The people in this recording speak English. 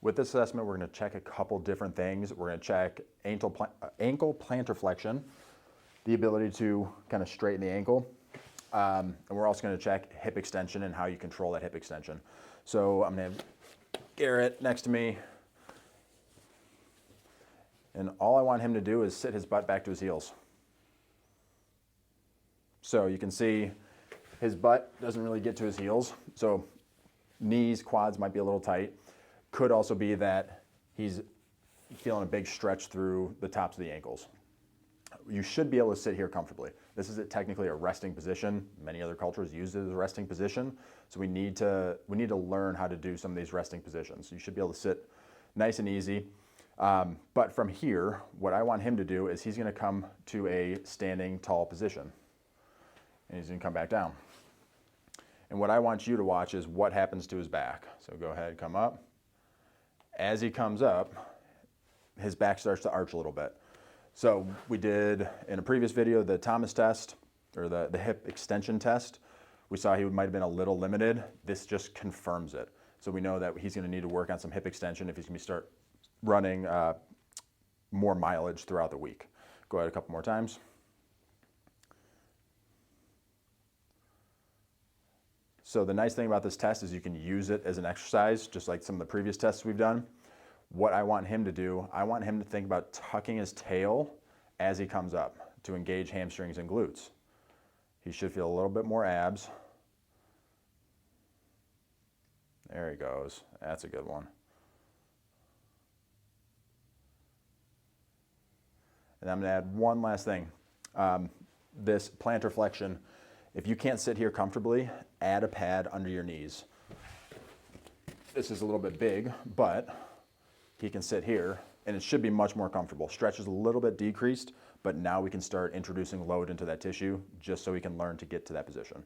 With this assessment, we're going to check a couple different things. We're going to check ankle plantar flexion, the ability to kind of straighten the ankle. And we're also going to check hip extension and how you control that hip extension. So I'm going to have Garrett next to me. And all I want him to do is sit his butt back to his heels. So you can see his butt doesn't really get to his heels. So knees, quads might be a little tight. Could also be that he's feeling a big stretch through the tops of the ankles. You should be able to sit here comfortably. This is technically a resting position. Many other cultures use it as a resting position. So we need to learn how to do some of these resting positions. You should be able to sit nice and easy. But from here, what I want him to do is he's going to come to a standing tall position. And he's going to come back down. And what I want you to watch is what happens to his back. So go ahead, come up. As he comes up, his back starts to arch a little bit. So we did, in a previous video, the Thomas test, or the hip extension test. We saw he might have been a little limited. This just confirms it. So we know that he's going to need to work on some hip extension if he's going to start running more mileage throughout the week. Go ahead a couple more times. So the nice thing about this test is you can use it as an exercise, just like some of the previous tests we've done. What I want him to do, I want him to think about tucking his tail as he comes up to engage hamstrings and glutes. He should feel a little bit more abs. There he goes. That's a good one. And I'm going to add one last thing. This plantar flexion, if you can't sit here comfortably, add a pad under your knees. This is a little bit big, but he can sit here and it should be much more comfortable. Stretch is a little bit decreased, but now we can start introducing load into that tissue just so he can learn to get to that position.